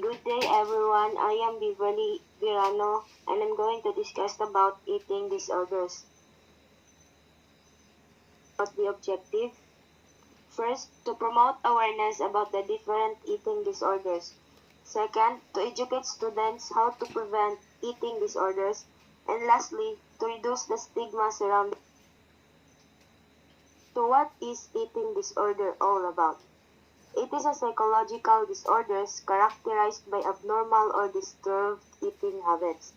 Good day everyone, I am Beverly Virano and I'm going to discuss about eating disorders. About the objective. First, to promote awareness about the different eating disorders. Second, to educate students how to prevent eating disorders. And lastly, to reduce the stigma surrounding. So what is eating disorder all about? It is a psychological disorders characterized by abnormal or disturbed eating habits.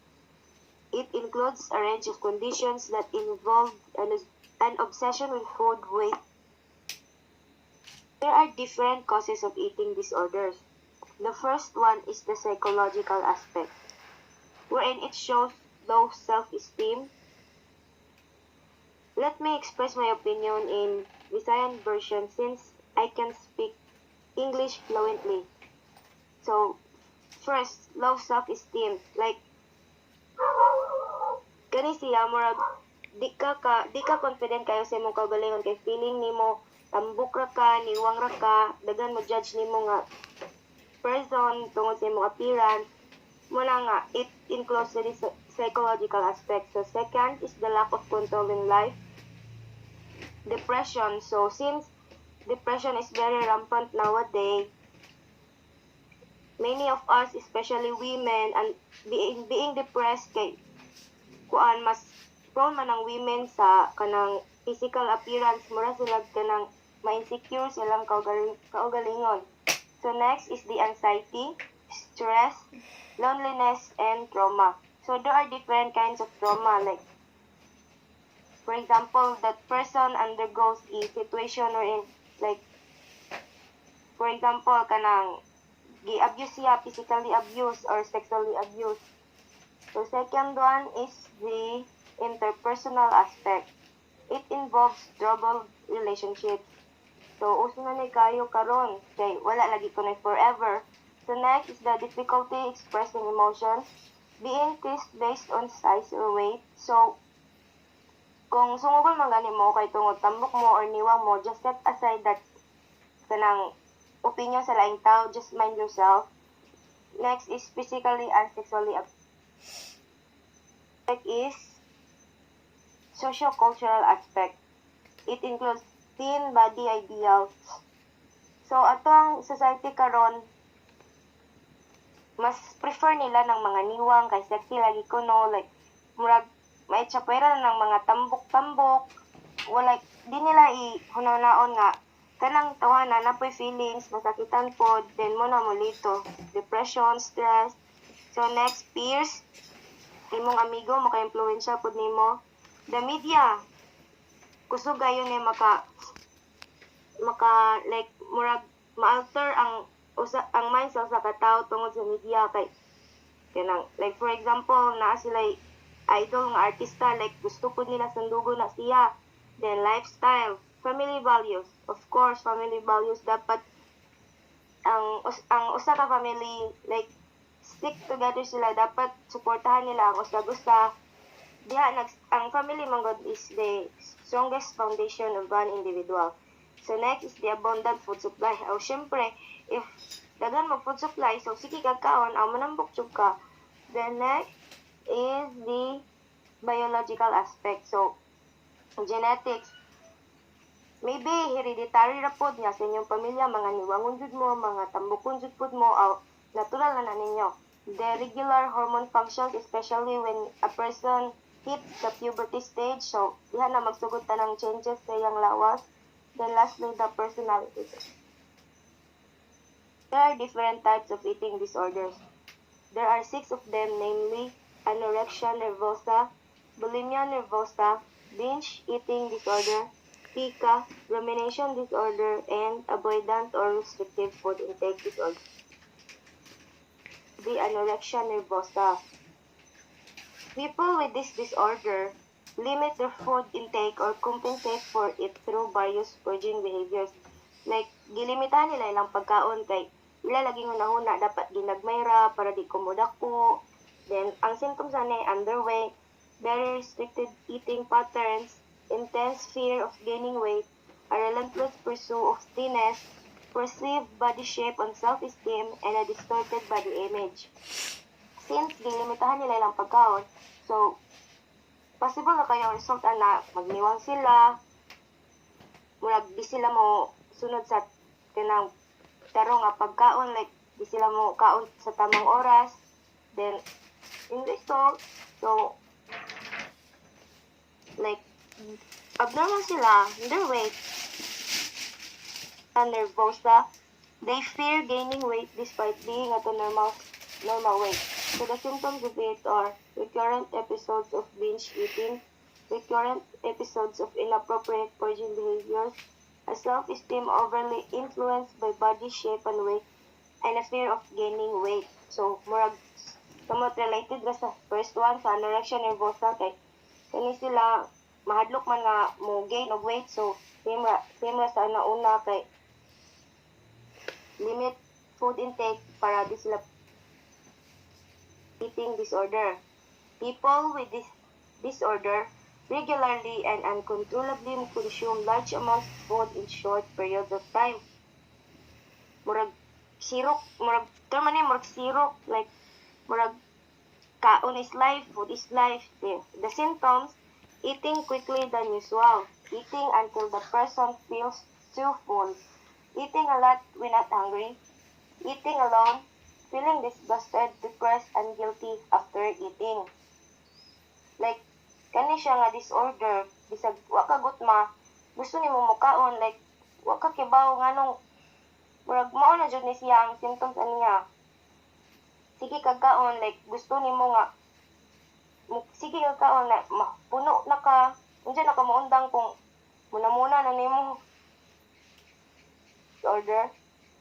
It includes a range of conditions that involve an obsession with food, weight. There are different causes of eating disorders. The first one is the psychological aspect, wherein it shows low self-esteem. Let me express my opinion in Visayan version since I can speak English fluently. So, first, low self-esteem. Like, kani siya, murag, di ka confident kayo sa imong kaugalingon kay feeling nimo, tambok ra ka, niwang ra ka, dagan mo judge nimo nga person tungod sa imong appearance. Muna nga, it includes the psychological aspect. So, second is the lack of control in life. Depression. So, since depression is very rampant nowadays, many of us, especially women, and being depressed kay kuan mas prone man ang women sa kanang physical appearance, mura sila kanang ma-insecure silang kaugalingon. So next is the anxiety, stress, loneliness, and trauma. So there are different kinds of trauma, like for example, that person undergoes a situation wherein, like, for example, kanang gi-abuse siya, physically abused or sexually abused. So second one is the interpersonal aspect. It involves troubled relationships. So uso na ni kayo karon kay wala lagi ko na forever. So next is the difficulty expressing emotions, being teased based on size or weight. So kung sumugol man gani mo kay tungod tambok mo or niwang mo, just set aside that kanang opinion sa laing tao, just mind yourself. Next is physically and sexually aspect is socio-cultural aspect. It includes thin body ideal. So atong society karon mas prefer nila ng mga niwang kay sexy lagi ko no, like murag may chapera ng mga tambok-tambok, wala, di nila ihunaw-naon nga kanang tawanan na po'y feelings, masakitan po, then mo na mulito, depression, stress. So next, peers, imong amigo, maka-influensya po nimo. The media, kusog gayon nga like, murag, ma-alter ang mindset sa katao tungod sa media kay kanang like for example na sila idol nga artista, like gusto po nila sandugo na siya. Then lifestyle, family values, of course family values dapat ang usa ka family, like stick together sila, dapat suportahan nila ang usa-usa diha ang family man god is the strongest foundation of one individual. So next is the abundant food supply. O syempre, if daghan mo food supply, so sige kagkaon, manambok jud ka. Then next is the biological aspect. So genetics, maybe hereditary ra pod niya sa inyong pamilya, mga niwangon jud mo, mga tambokon jud pod mo, natural na ninyo. The regular hormone functions, especially when a person hit the puberty stage, so diha na magsugod ta ng changes sa iyang lawas. Then lastly, the personality. There are different types of eating disorders. There are 6 of them, namely anorexia nervosa, bulimia nervosa, binge eating disorder, pica, rumination disorder, and avoidant or restrictive food intake disorder. The anorexia nervosa. People with this disorder limit their food intake or compensate for it through various purging behaviors. Like, gilimitahan nila ilang pagkaon kay ila laging hunahuna, dapat ginagmay ra para di kumudako. Then, ang symptoms ani underweight, very restricted eating patterns, intense fear of gaining weight, a relentless pursuit of thinness, perceived body shape and self-esteem, and a distorted body image. Since gilimitahan nila ilang pagkaon, so possible na kayo result na magniwang sila, murag di sila mo sunod sa kanang taro nga pagkaon, like di sila mo kaon sa tamang oras. Then in result, so like abnormal sila in their weight and nervosa. They fear gaining weight despite being at a normal weight. So the symptoms of it are recurrent episodes of binge eating, recurrent episodes of inappropriate purging behaviors, a self-esteem overly influenced by body shape and weight, and a fear of gaining weight. So murag somewhat related ra sa first one sa anorexia nervosa kay kani sila mahadlok man nga mo gain of weight, so same ra sa nauna kay limit food intake para di sila eating disorder. People with this disorder regularly and uncontrollably consume large amounts of food in short periods of time. Murag sirok, murag term ni murag sirok, like murag kaon is life, food is life. The symptoms: eating quickly than usual, eating until the person feels too full, eating a lot when not hungry, eating alone, feeling disgusted, depressed, and guilty after eating. Like, kani siya nga disorder, bisag wa ka gutma, gusto nimo mukaon, like, wa ka kibaw nga nung, murag mao na jud ni siya ang symptoms aniya. Sige kagkaon, like, gusto nimo nga, sige kagkaon na, puno na ka, unsa na ka maundang kung muna na nimo disorder,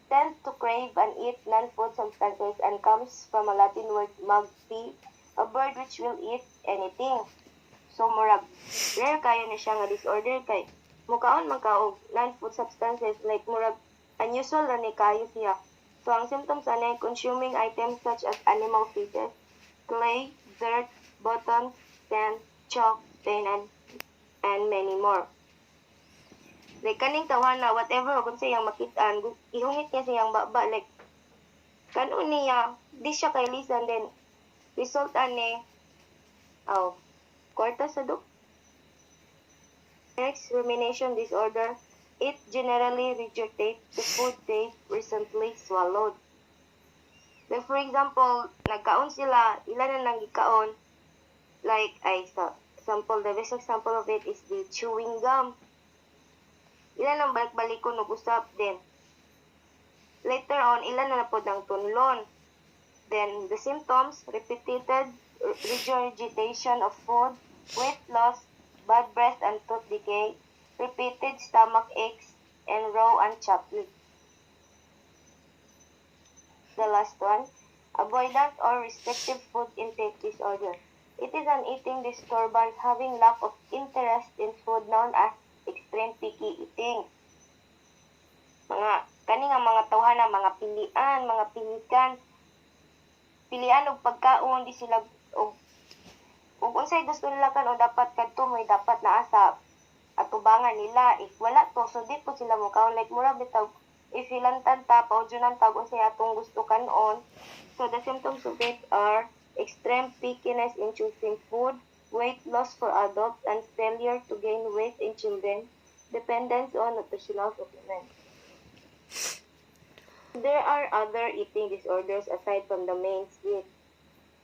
tend to crave and eat non-food substances and comes from a Latin word magpie, a bird which will eat anything. So murag rare kayo na siya nga disorder kay mukaon man ka og non-food substances, like murag unusual ra ni kayo siya. So ang symptoms ani consuming items such as animal feces, clay, dirt, bottles, sand, chalk, paint, and many more. Like, kaning tawana, whatever, kung siyang makitaan, ihungit niya siyang baba, like, kanon niya, di siya kay lisan, then, result ani, kwarta sa duk. Next, rumination disorder. It generally regurgitates the food they recently swallowed. Like, for example, nagkaon sila, ilan na nang gikaon, like, the best example of it is the chewing gum. Ilan ang balik-balik ko nag-usap din. Later on, ilan na napod ng tunlon. Then, the symptoms: repeated regurgitation of food, weight loss, bad breath and tooth decay, repeated stomach aches, and raw and chopped meat. The last one, avoidant or restrictive food intake disorder. It is an eating disturbance having lack of interest in food known as extreme picky eating. Kani nga mga tawhana, mga pilian, mga pilikan, pilian og pagkaon, di sila og unsay gusto nila kan o dapat kadto may dapat naa sa atubangan nila. If wala to, so di po sila mo kaon, like mura bitaw if ilantan ta paudyunan tag unsay atong gusto kanon. So the symptoms of it are extreme pickiness in choosing food, weight loss for adults, and failure to gain weight in children, dependence on nutritional supplements. There are other eating disorders aside from the main sleep.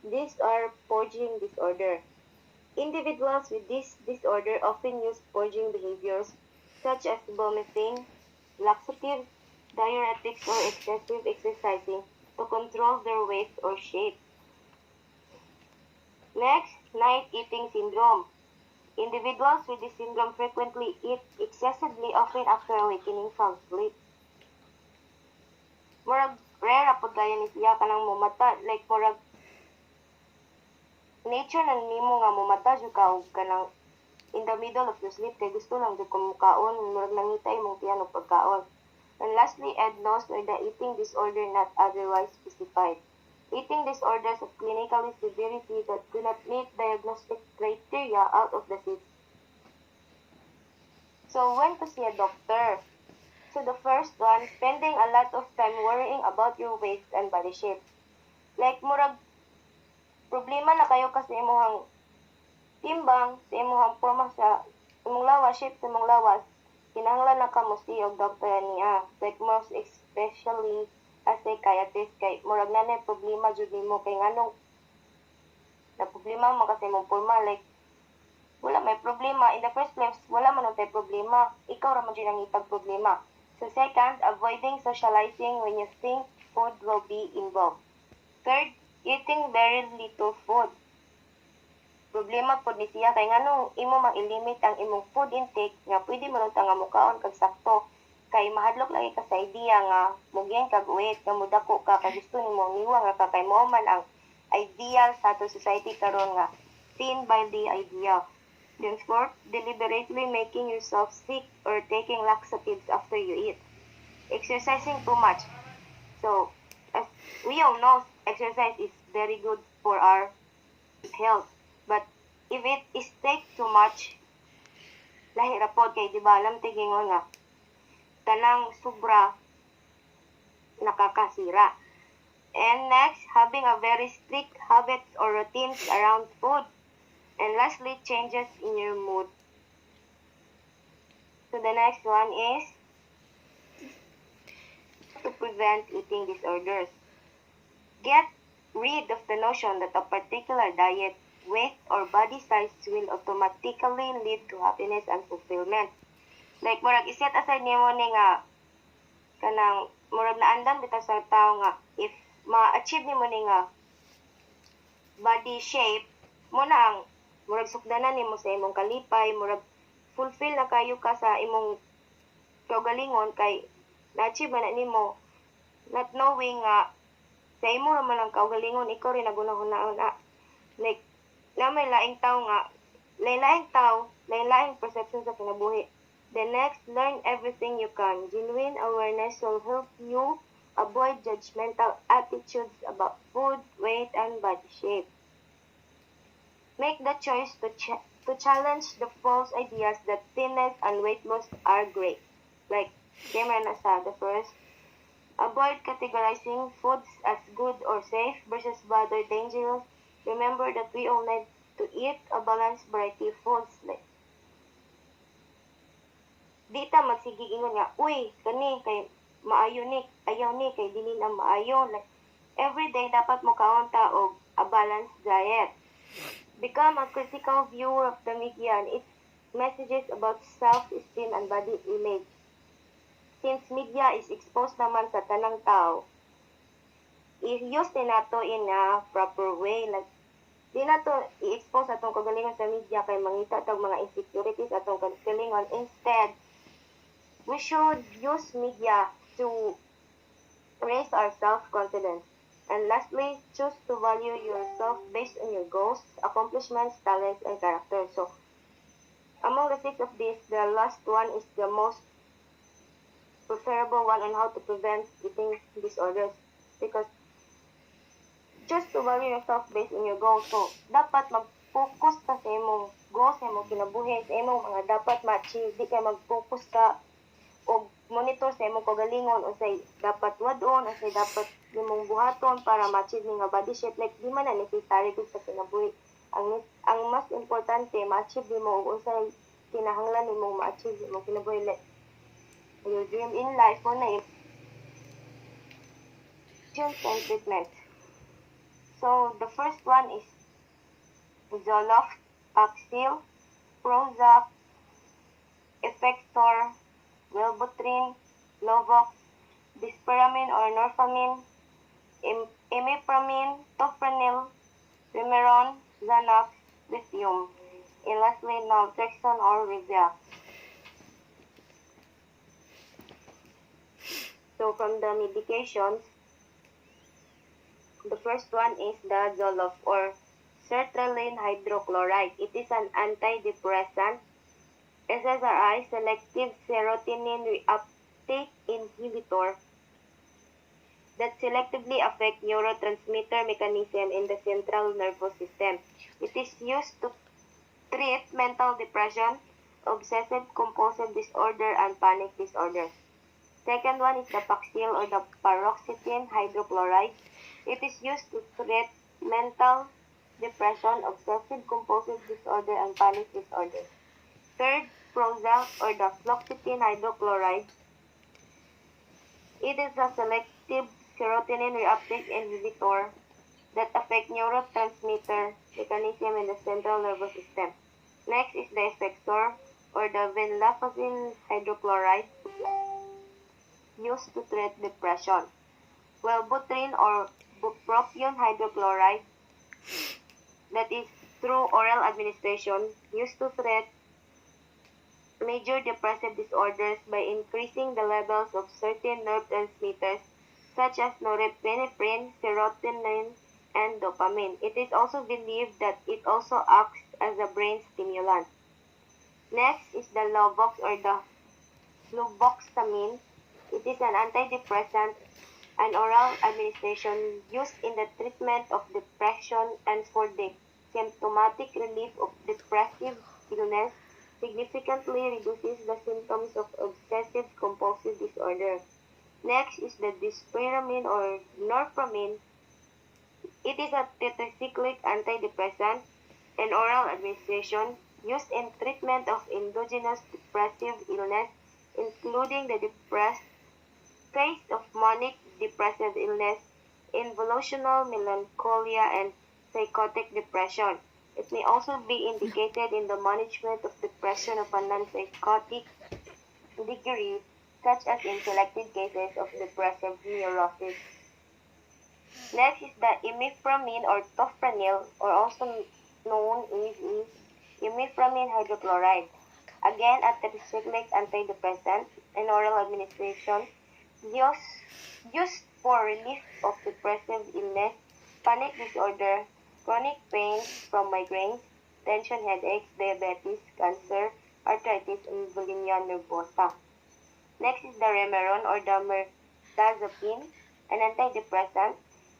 These are purging disorder. Individuals with this disorder often use purging behaviors such as vomiting, laxatives, diuretics, or excessive exercising to control their weight or shape. Next, night eating syndrome. Individuals with this syndrome frequently eat excessively often after awakening from sleep. Murag rare apod kayo ni siya kanang mumata, like murag nature na nimo nga mumata jud ka og kanang in the middle of your sleep kay gusto lang jud ka mukaon, murag nangitay mong tiyan og pagkaon. And lastly, EDNOS, or the eating disorder not otherwise specified. Eating disorders of clinical severity that do not meet diagnostic criteria out of the six. So, when to see a doctor? So the first one, spending a lot of time worrying about your weight and body shape. Like murag problema na kayo kasi imong timbang sa imong porma sa imong lawas, shape sa imong lawas. Kinahanglan na ka mo see og doktor niya. Like most especially as psychiatrist kay murag nanay problema jud nimo kay nganong na problema mo kasi imong porma like wala may problema in the first place wala man tay problema ikaw ra man jud ang ipag problema. So second, avoiding socializing when you think food will be involved. Third, eating very little food. Problema pod ni siya kay nganong imo mag-limit ang imong food intake nga pwede man unta nga mukaon kag sakto kay mahadlok lagi ka sa idea nga mugyan kag weight nga mudako ka kay gusto nimo niwa nga kay mo man ang ideal sa ato society karon nga thin body idea. Then fourth, deliberately making yourself sick or taking laxatives after you eat. Exercising too much. So, as we all know, exercise is very good for our health. But if it is take too much, lahi ra pod kay di ba alam tigingon nga tanang sobra nakakasira. And next, having a very strict habits or routines around food. And lastly, changes in your mood. So the next one is to prevent eating disorders. Get rid of the notion that a particular diet, weight, or body size will automatically lead to happiness and fulfillment. Like, murag iset aside nimo ni nga kanang murag naandam bitaw sa tao nga if ma-achieve nimo ni nga body shape mo na ang murag sukdanan nimo sa imong kalipay, murag fulfill na kayo ka sa imong kaugalingon kay na-achieve na nimo not knowing nga sa imo ra man ang kaugalingon ikaw rin nagunahon na like na may laing tao nga lain-laing tao, lain-laing perception sa kinabuhi. The next, learn everything you can. Genuine awareness will help you avoid judgmental attitudes about food, weight, and body shape. Make the choice to challenge the false ideas that thinness and weight loss are great. Like, Cameron Asa, the first. Avoid categorizing foods as good or safe versus bad or dangerous. Remember that we all need to eat a balanced variety of foods. Like, di ta magsigig ingon nga, uy, kani, kay maayo ni, ayaw ni, kay dili na maayo. Like, every day dapat mo kaon ta og a balanced diet. Become a critical viewer of the media and its messages about self-esteem and body image. Since media is exposed naman sa tanang tao, i-use din nato in a proper way. Like, di na to i-expose atong kagalingon sa media kay mangita tag mga insecurities atong kagalingon. Instead, we should use media to raise our self-confidence. And lastly, choose to value yourself based on your goals, accomplishments, talents, and character. So, among the six of these, the last one is the most preferable one on how to prevent eating disorders. Because just to value yourself based on your goals. So, dapat mag-focus ka sa imong goals, sa imong kinabuhi, sa imong mga dapat ma-achieve. Di ka mag-focus ka o monitor sa imong kagalingon o say dapat wadon o say dapat imong buhaton para ma-achieve nga body shape. Like, di man na necessary sa kinabuhi. Ang mas importante, ma-achieve mo o unsay kinahanglan nimong ma-achieve imong kinabuhi. Like, your dream in life mo na and treatment. So, the first one is Zoloft, Paxil, Prozac, Effector, Wellbutrin, Lovox, Disperamin or Norphamine, Imipramine, Tofranil, Remeron, Xanax, Lithium, and lastly, Naltrexone or Rivia. So, from the medications, the first one is the Zoloft or sertraline hydrochloride. It is an antidepressant, SSRI, selective serotonin reuptake inhibitor that selectively affect neurotransmitter mechanism in the central nervous system. It is used to treat mental depression, obsessive compulsive disorder, and panic disorder. Second one is the Paxil or the paroxetine hydrochloride. It is used to treat mental depression, obsessive compulsive disorder, and panic disorder. Third, Prozac or the fluoxetine hydrochloride. It is a selective serotonin reuptake inhibitor that affect neurotransmitter mechanism in the central nervous system. Next is the Effexor or the venlafaxine hydrochloride used to treat depression. Wellbutrin or bupropion hydrochloride that is through oral administration used to treat major depressive disorders by increasing the levels of certain neurotransmitters such as norepinephrine, serotonin, and dopamine. It is also believed that it also acts as a brain stimulant. Next is the Luvox or the fluvoxamine. It is an antidepressant and oral administration used in the treatment of depression and for the symptomatic relief of depressive illness, significantly reduces the symptoms of obsessive compulsive disorder. Next is the dispiramine or norpramine. It is a tetracyclic antidepressant and oral administration used in treatment of endogenous depressive illness, including the depressed phase of manic depressive illness, involutional melancholia, and psychotic depression. It may also be indicated in the management of depression of a non-psychotic degree, such as in selected cases of depressive neurosis. Next is the imipramine or tofranil, or also known as imipramine hydrochloride. Again, a tetracyclic antidepressant and oral administration used for relief of depressive illness, panic disorder, chronic pain from migraines, tension headaches, diabetes, cancer, arthritis, and bulimia nervosa. Next is the Remeron or the mirtazapine, an antidepressant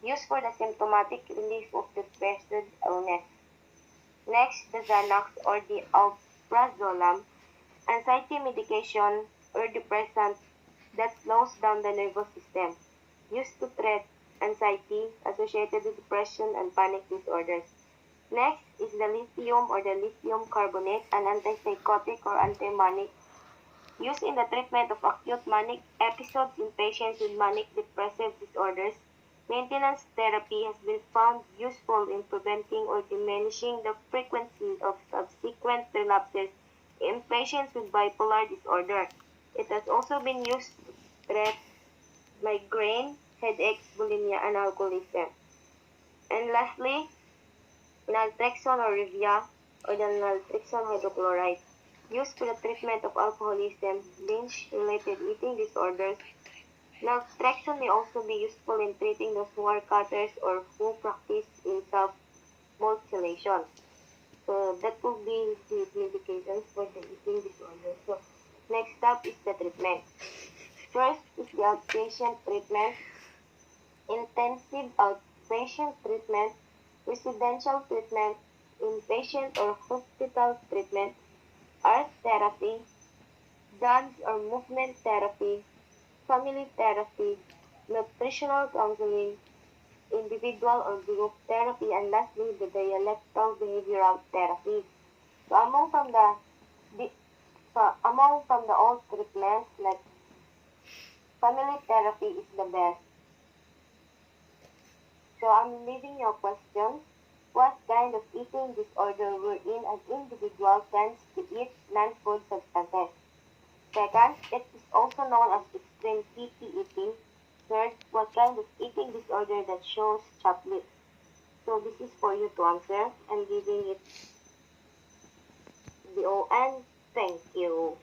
used for the symptomatic relief of depressive illness. Next, the Xanax or the alprazolam, anxiety medication or depressant that slows down the nervous system, used to treat anxiety associated with depression and panic disorders. Next is the lithium or the lithium carbonate, an antipsychotic or antimanic, used in the treatment of acute manic episodes in patients with manic depressive disorders. Maintenance therapy has been found useful in preventing or diminishing the frequency of subsequent relapses in patients with bipolar disorder. It has also been used to treat migraine, headaches, bulimia, and alcoholism. And lastly, naltrexone or Revia or the naltrexone hydrochloride, used for the treatment of alcoholism, binge-related eating disorders. Naltrexone may also be useful in treating those who are cutters or who practice in self-mutilation. So that will be the medications for the eating disorder. So next up is the treatment. First is the outpatient treatment, intensive outpatient treatment, residential treatment, inpatient or hospital treatment, art therapy, dance or movement therapy, family therapy, nutritional counseling, individual or group therapy, and lastly, the dialectal behavioral therapy. So among from the old treatments, like family therapy is the best. So I'm leaving your questions. What kind of eating disorder wherein an individual tends to eat non-food substances? Second, it is also known as extreme picky eating. Third, what kind of eating disorder that shows chopped lips? So this is for you to answer. I'm giving it the O and thank you.